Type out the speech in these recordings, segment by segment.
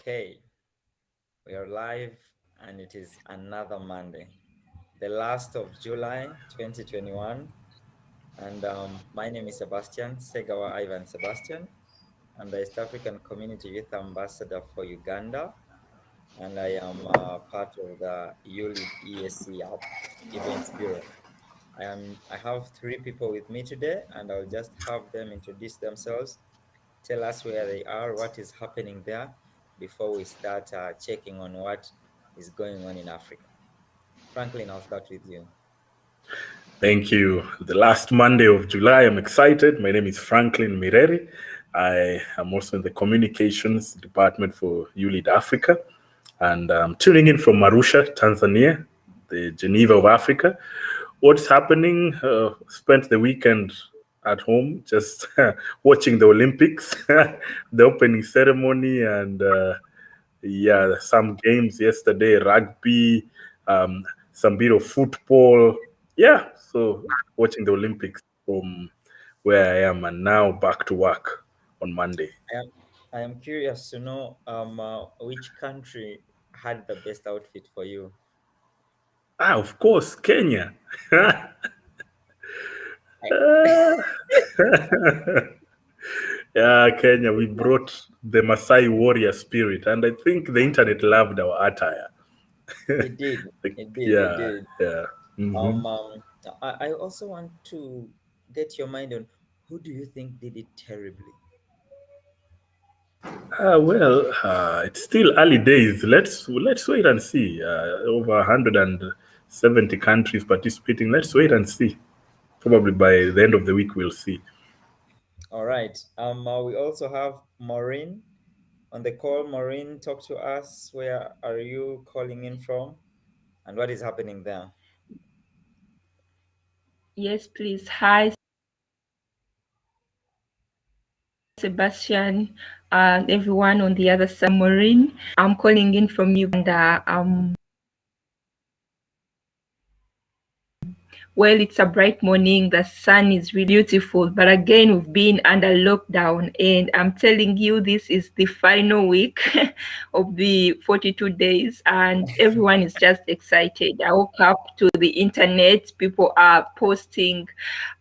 Okay, we are live and it is another Monday, the last of July 2021. And my name is Sebastian Segawa Ivan Sebastian. I'm the East African Community Youth Ambassador for Uganda, and I am part of the ULEAD ESC Events Bureau. I have three people with me today, and I'll just have them introduce themselves, tell us where they are, what is happening there, before we start checking on what is going on in Africa. Franklin, I'll start with you. Thank you. The last Monday of July, I'm excited. My name is Franklin Mireri. I am also in the communications department for ULEAD Africa. And I'm tuning in from Arusha, Tanzania, the Geneva of Africa. What's happening? Spent the weekend at home just watching the Olympics, the opening ceremony, and some games yesterday, rugby, some bit of football. Yeah, so watching the Olympics from where I am, and now back to work on Monday. I am curious to know which country had the best outfit for you. Of course, Kenya. I, Yeah, Kenya, we brought the Masai warrior spirit, and I think the internet loved our attire. it did, Like, it did, it yeah, did. yeah. Um, um, I also want to get your mind on who do you think did it terribly? It's still early days. Let's wait and see. Over 170 countries participating. Let's wait and see. Probably by the end of the week, we'll see. All right. We also have Maureen on the call. Maureen, talk to us. Where are you calling in from, and what is happening there? Yes, please. Hi, Sebastian, and everyone on the other side. Maureen, I'm calling in from Uganda. Well, it's a bright morning. The sun is really beautiful, but again, we've been under lockdown, and I'm telling you, this is the final week of the 42 days, and everyone is just excited. I woke up to the internet. People are posting,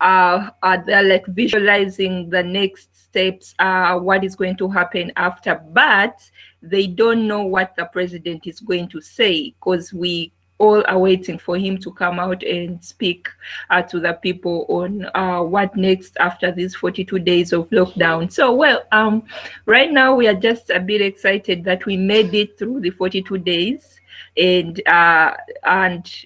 they're like visualizing the next steps, what is going to happen after, but they don't know what the president is going to say because we all are waiting for him to come out and speak to the people on what next after these 42 days of lockdown. So, well, right now we are just a bit excited that we made it through the 42 days. And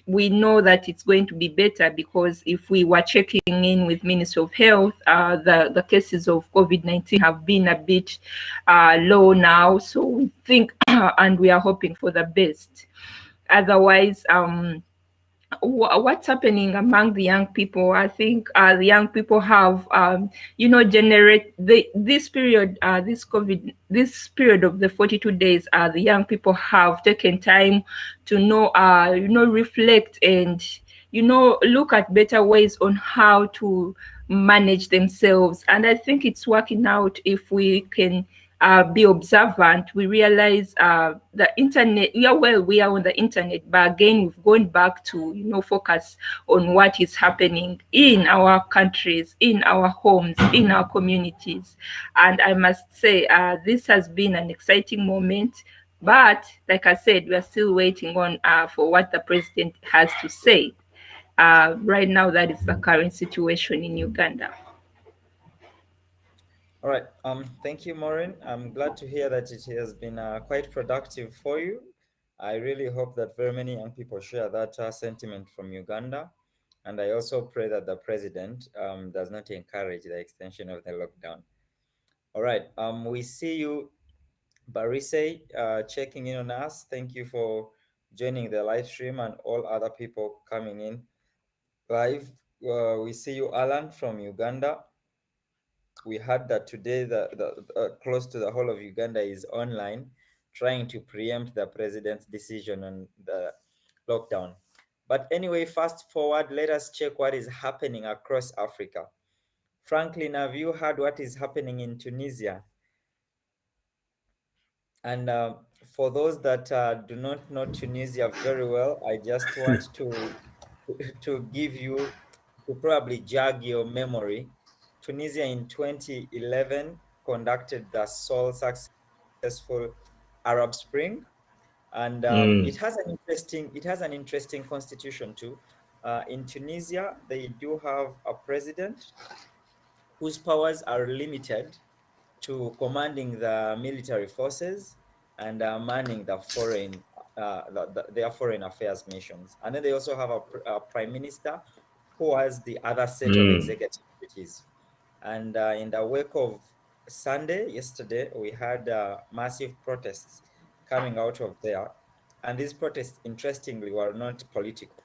we know that it's going to be better because if we were checking in with Ministry of Health, the cases of COVID-19 have been a bit low now. So we think and we are hoping for the best. Otherwise, what's happening among the young people? I think the young people have, generate this period, this period of the 42 days. The young people have taken time to reflect and look at better ways on how to manage themselves. And I think it's working out if we can be observant. We realize the internet, we are on the internet, but again, we've gone back to, focus on what is happening in our countries, in our homes, in our communities. And I must say, this has been an exciting moment. But like I said, we are still waiting on for what the president has to say. Right now, that is the current situation in Uganda. All right. Thank you, Maureen. I'm glad to hear that it has been quite productive for you. I really hope that very many young people share that sentiment from Uganda. And I also pray that the president does not encourage the extension of the lockdown. All right. We see you, Barise, checking in on us. Thank you for joining the live stream and all other people coming in live. We see you, Alan, from Uganda. We heard that today the close to the whole of Uganda is online, trying to preempt the president's decision on the lockdown. But anyway, fast forward, let us check what is happening across Africa. Franklin, have you heard what is happening in Tunisia? And for those that do not know Tunisia very well, I just want to give you, to probably jog your memory. Tunisia in 2011 conducted the sole successful Arab Spring, and it has an interesting constitution too. In Tunisia, they do have a president whose powers are limited to commanding the military forces and manning the their foreign affairs missions. And then they also have a prime minister who has the other set of executive duties. And in the wake of yesterday, we had massive protests coming out of there. And these protests, interestingly, were not political.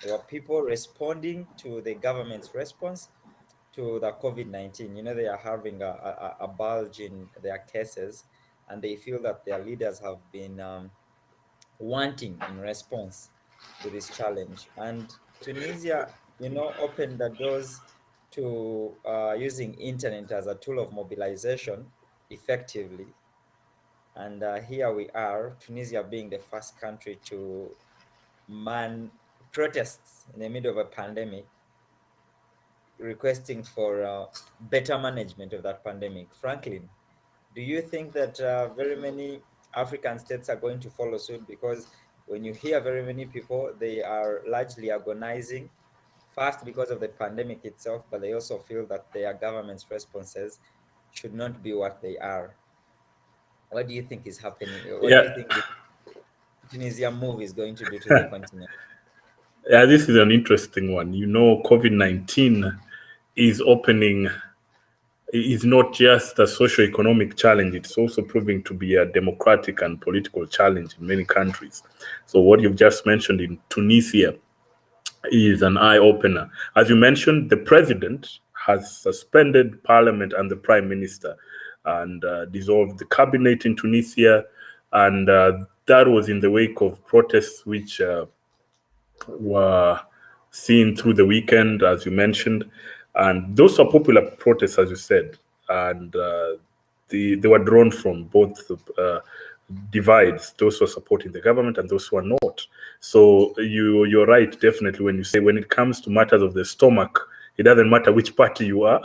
They were people responding to the government's response to the COVID-19. You know, they are having a bulge in their cases, and they feel that their leaders have been wanting in response to this challenge. And Tunisia, you know, opened the doors to using internet as a tool of mobilization effectively. And here we are, Tunisia being the first country to man protests in the middle of a pandemic, requesting for better management of that pandemic. Franklin, do you think that very many African states are going to follow suit? Because when you hear very many people, they are largely agonizing, first because of the pandemic itself, but they also feel that their government's responses should not be what they are. What do you think is happening? What do you think the Tunisian move is going to do to the continent? Yeah, this is an interesting one. You know, COVID-19 is not just a socio-economic challenge, it's also proving to be a democratic and political challenge in many countries. So what you've just mentioned in Tunisia is an eye-opener. As you mentioned, the president has suspended parliament and the prime minister and dissolved the cabinet in Tunisia. And that was in the wake of protests which were seen through the weekend, as you mentioned. And those are popular protests, as you said. And they were drawn from both divides, those who are supporting the government and those who are not. So you're right, definitely, when you say when it comes to matters of the stomach, it doesn't matter which party you are,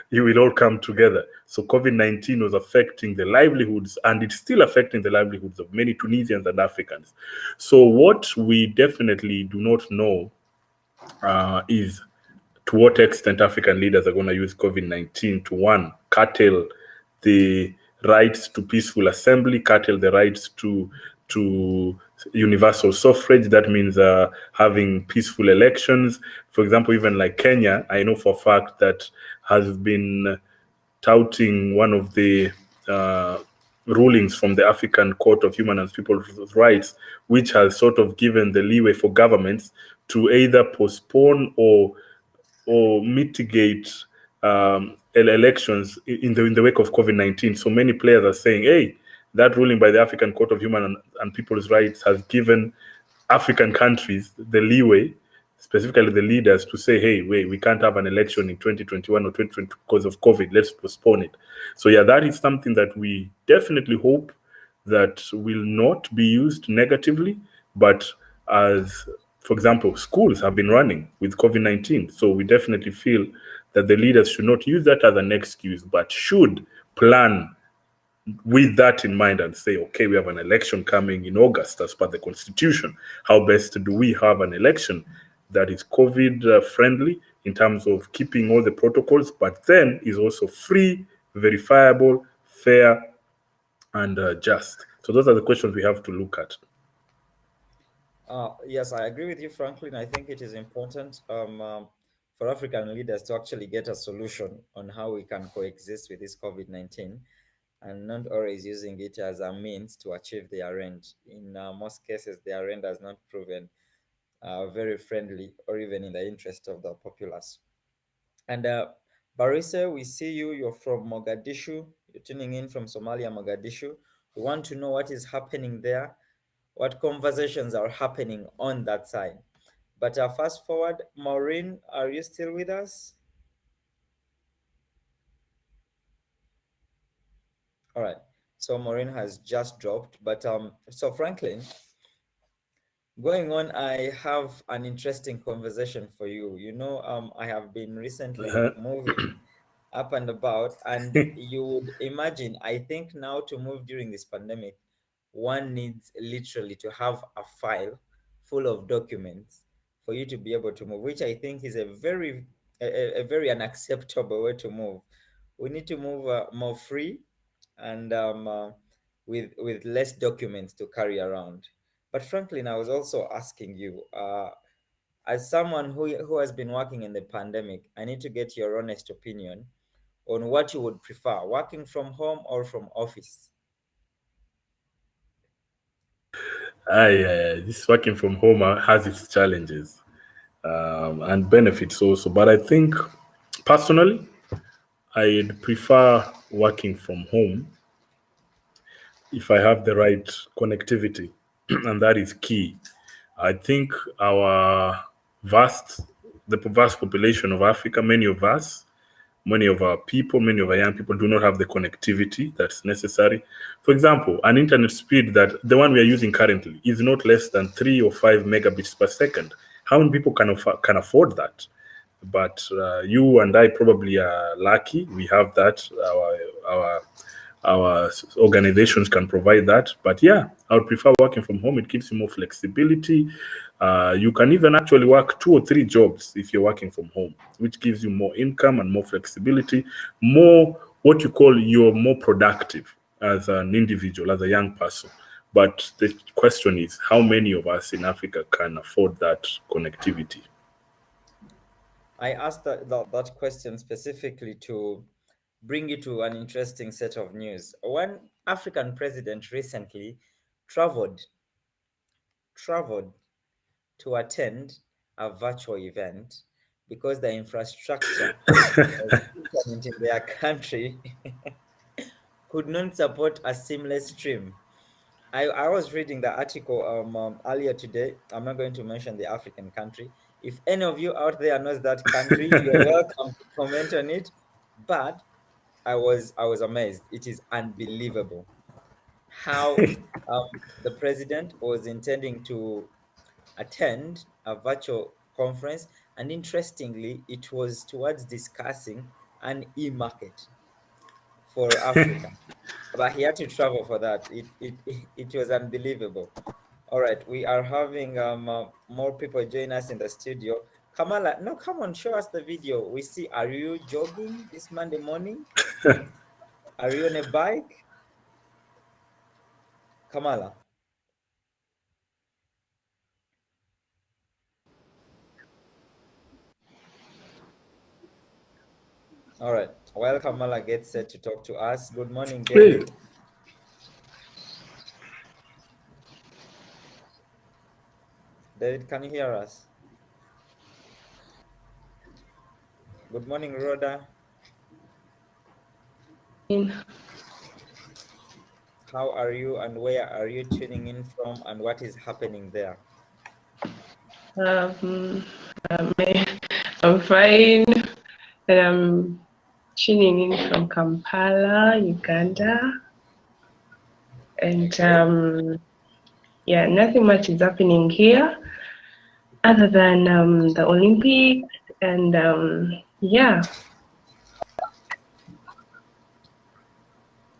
you will all come together. So COVID-19 was affecting the livelihoods, and it's still affecting the livelihoods of many Tunisians and Africans. So what we definitely do not know is to what extent African leaders are going to use COVID-19 to, one, curtail the rights to peaceful assembly, curtail the rights to universal suffrage. That means having peaceful elections. For example, even like Kenya, I know for a fact that has been touting one of the rulings from the African Court of Human and People's Rights, which has sort of given the leeway for governments to either postpone or mitigate elections in the wake of COVID-19. So many players are saying, hey, that ruling by the African Court of Human and People's Rights has given African countries the leeway, specifically the leaders, to say, hey, wait, we can't have an election in 2021 or 2020 because of COVID. Let's postpone it. So yeah, that is something that we definitely hope that will not be used negatively. But as, for example, schools have been running with COVID-19. So we definitely feel that the leaders should not use that as an excuse, but should plan with that in mind and say, okay, we have an election coming in August as per the Constitution. How best do we have an election that is COVID friendly in terms of keeping all the protocols, but then is also free, verifiable, fair, and just? So those are the questions we have to look at. Yes, I agree with you, Franklin. I think it is important for African leaders to actually get a solution on how we can coexist with this COVID-19 and not always using it as a means to achieve their end. In most cases, their end has not proven very friendly or even in the interest of the populace. And Barise, we see you. You're from Mogadishu. You're tuning in from Somalia, Mogadishu. We want to know what is happening there, what conversations are happening on that side. But fast forward, Maureen, are you still with us? All right. So Maureen has just dropped. But so Franklin, going on, I have an interesting conversation for you. I have been recently Uh-huh. moving up and about, and you would imagine, I think now to move during this pandemic, one needs literally to have a file full of documents for you to be able to move, which I think is a very unacceptable way to move. We need to move more free and with less documents to carry around. But Franklin, I was also asking you, as someone who has been working in the pandemic, I need to get your honest opinion on what you would prefer, working from home or from office. This working from home has its challenges and benefits also. But I think personally, I'd prefer working from home if I have the right connectivity, and that is key. I think vast, the vast population of Africa, many of our people, many of our young people do not have the connectivity that's necessary. For example, an internet speed that the one we are using currently is not less than 3 or 5 megabits per second. How many people can afford that? But you and I probably are lucky. We have that. Our organizations can provide that. But yeah, I would prefer working from home. It gives you more flexibility. You can even actually work 2 or 3 jobs if you're working from home, which gives you more income and more flexibility, more what you call you're more productive as an individual, as a young person. But the question is, how many of us in Africa can afford that connectivity? I asked that question specifically to bring you to an interesting set of news. One African president recently traveled traveled to attend a virtual event because the infrastructure of internet in their country could not support a seamless stream. I was reading the article earlier today. I'm not going to mention the African country. If any of you out there knows that country, you're welcome to comment on it. But I was amazed. It is unbelievable how the president was intending to attend a virtual conference, and interestingly, it was towards discussing an e-market for Africa. But he had to travel for that. It was unbelievable. All right, we are having more people join us in the studio. Kamala, no, come on, show us the video. We see, are you jogging this Monday morning? Are you on a bike? Kamala. All right. While Kamala gets set to talk to us, good morning, Hey, David. David, can you hear us? Good morning, Rhoda. How are you and where are you tuning in from and what is happening there? Um, um, I'm fine. I'm tuning in from Kampala, Uganda. And Okay. yeah, nothing much is happening here other than the Olympics. And yeah.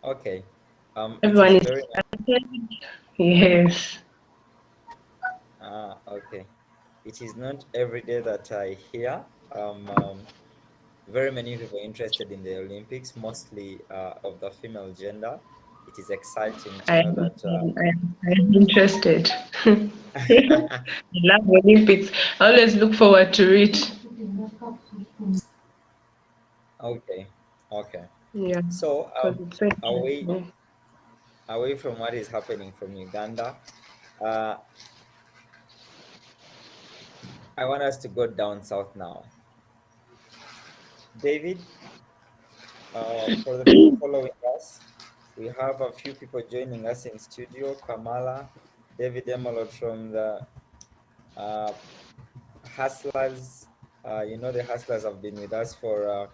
Okay. It Everyone is is very excited. Yes. okay. It is not every day that I hear very many people interested in the Olympics, mostly of the female gender. it is exciting to know I'm, that. I'm interested. I love Olympics. I always look forward to it. Okay, okay. Yeah, So because it's so away interesting. away from what is happening from Uganda, uh, I want us to go down south now. David, for the people following us, we have a few people joining us in studio. Kamala, David Emerald from the uh, Hustlers. The Hustlers have been with us for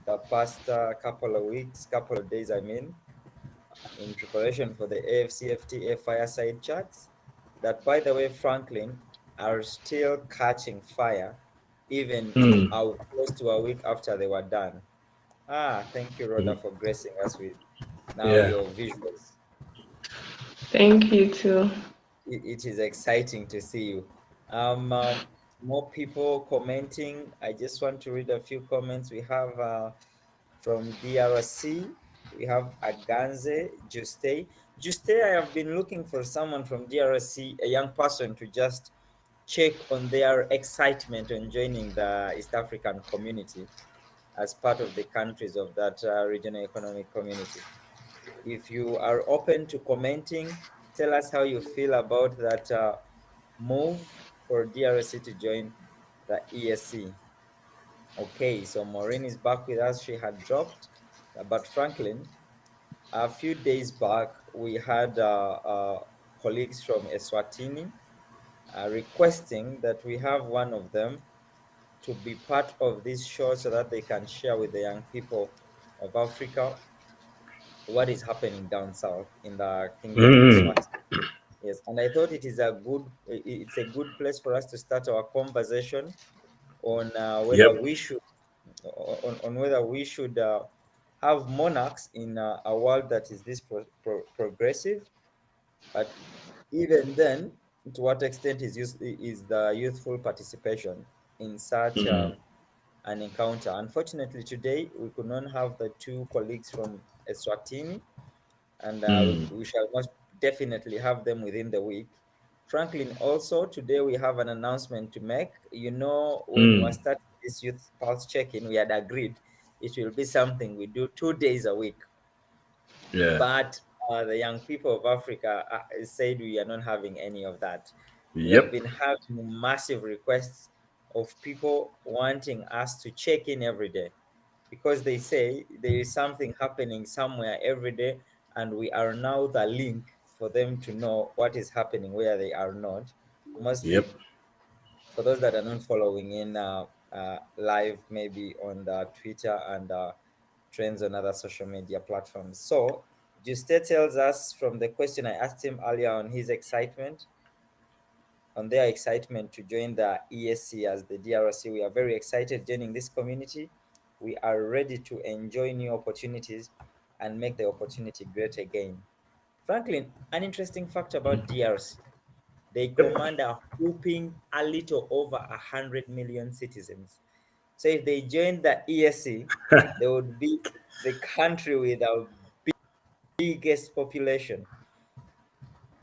the past couple of weeks, couple of days, I mean, in preparation for the AFCFTA fireside chats. That, by the way, Franklin, are still catching fire, even close to a week after they were done. Thank you, Rhoda, for gracing us with now Yeah. your visuals. Thank you too. It is exciting to see you. More people commenting. I just want to read a few comments. We have from DRC, we have Aganze Juste. Juste, I have been looking for someone from DRC, a young person, to just check on their excitement on joining the East African community as part of the countries of that regional economic community. If you are open to commenting, tell us how you feel about that move for DRC to join the ESC. Okay, so Maureen is back with us. She had dropped, but Franklin, a few days back, we had colleagues from Eswatini requesting that we have one of them to be part of this show so that they can share with the young people of Africa what is happening down south in the Kingdom of Eswatini. Yes, and I thought it's a good place for us to start our conversation on whether Yep. we should on whether we should have monarchs in a world that is this progressive. But even then, to what extent is the youthful participation in such an encounter? Unfortunately, today we could not have the two colleagues from Eswatini, and we shall most definitely have them within the week. Franklin, also today we have an announcement to make. When we were starting this youth pulse check-in, we had agreed it will be something we do 2 days a week. Yeah. But the young people of Africa said we are not having any of that. We have Yep. been having massive requests of people wanting us to check in every day, because they say there is something happening somewhere every day, and we are now the link for them to know what is happening where they are not. Mostly Yep. for those that are not following in live, maybe on the Twitter and trends on other social media platforms. So Juste tells us from the question I asked him earlier on their excitement to join the ESC as the DRC. We are very excited joining this community. We are ready to enjoy new opportunities and make the opportunity great again. Franklin, an interesting fact about DRC, they command a whooping a little over 100 million citizens. So if they join the ESC, they would be the country with the biggest population,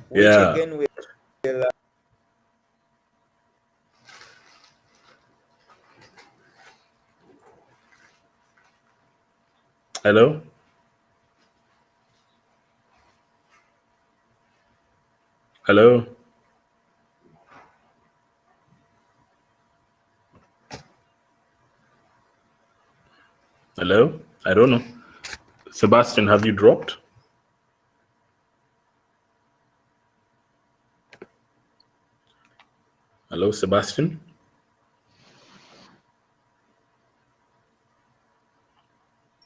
which Yeah. again will Hello. Hello. Hello. I don't know. Sebastian, have you dropped? Hello, Sebastian.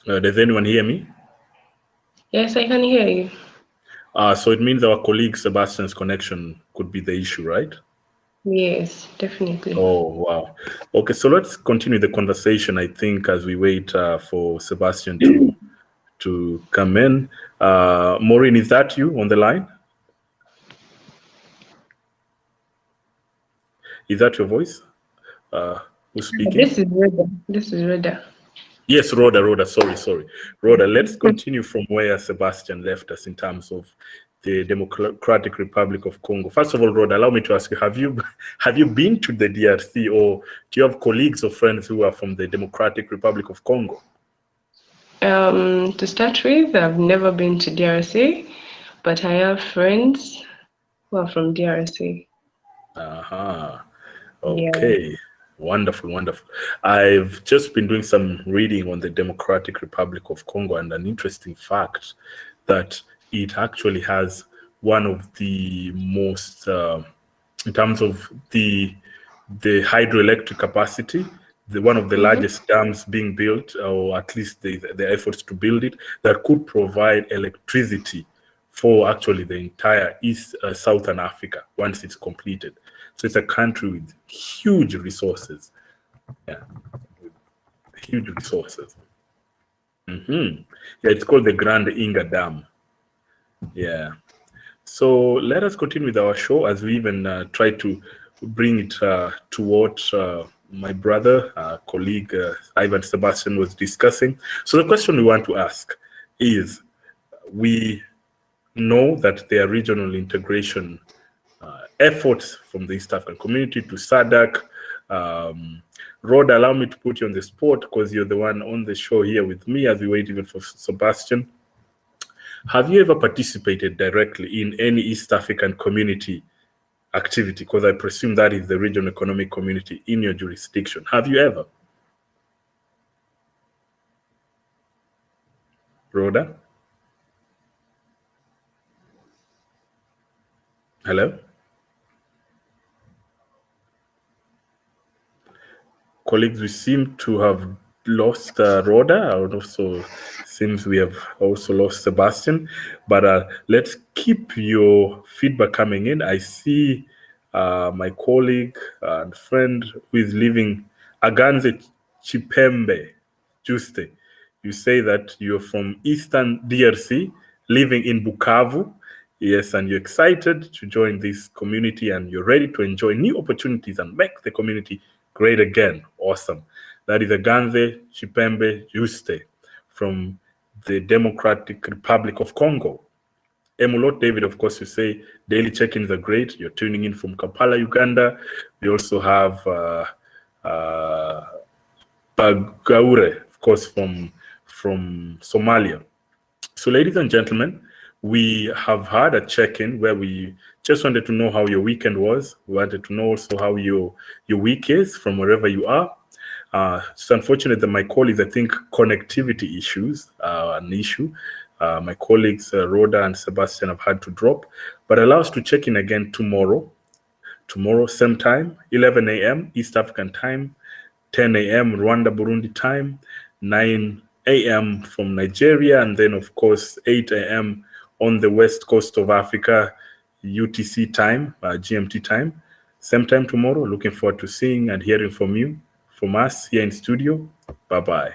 Does anyone hear me? Yes, I can hear you. So it means our colleague Sebastian's connection could be the issue, right? Yes, definitely. Oh, wow. Okay, so let's continue the conversation, I think, as we wait for Sebastian to come in. Maureen, is that you on the line? Is that your voice? Who's speaking? This is Rhoda. Yes, Rhoda, sorry. Rhoda, let's continue from where Sebastian left us in terms of the Democratic Republic of Congo. First of all, Rhoda, allow me to ask you, have you been to the DRC, or do you have colleagues or friends who are from the Democratic Republic of Congo? To start with, I've never been to DRC, but I have friends who are from DRC. Okay. Yeah. Wonderful. I've just been doing some reading on the Democratic Republic of Congo, and an interesting fact that it actually has one of the most, in terms of the hydroelectric capacity, one of the largest dams being built, or at least the efforts to build it, that could provide electricity for actually the entire Southern Africa once it's completed. So it's a country with huge resources. Yeah, huge resources. Yeah, it's called the Grand Inga Dam. Yeah. So let us continue with our show as we even try to bring it to what my brother, colleague Ivan Sebastian was discussing. So the question we want to ask is, we know that there are regional integration efforts from the East African community to SADC. Rhoda, allow me to put you on the spot because you're the one on the show here with me as we wait even for Sebastian. Have you ever participated directly in any East African community activity? Because I presume that is the regional economic community in your jurisdiction. Have you ever? Rhoda? Hello? Colleagues, we seem to have lost Rhoda, and also seems we have also lost Sebastian. But let's keep your feedback coming in. I see my colleague and friend who is living, Aganze Chipembe Juste. You say that you're from Eastern DRC, living in Bukavu. Yes, and you're excited to join this community, and you're ready to enjoy new opportunities and make the community great again. Awesome. That is Aganze Chipembe Juste from the Democratic Republic of Congo. Emulot David, of course, you say daily check-ins are great. You're tuning in from Kampala, Uganda. We also have Bagaure, of course, from Somalia. So, ladies and gentlemen, we have had a check-in where we just wanted to know how your weekend was. We wanted to know also how your week is from wherever you are. It's unfortunate that my colleagues, I think connectivity issues are an issue. My colleagues, Rhoda and Sebastian, have had to drop. But allow us to check in again tomorrow. Tomorrow, same time, 11 a.m. East African time, 10 a.m. Rwanda, Burundi time, 9 a.m. from Nigeria, and then, of course, 8 a.m. on the west coast of Africa, UTC time, GMT time. Same time tomorrow. Looking forward to seeing and hearing from you, from us here in studio. Bye-bye.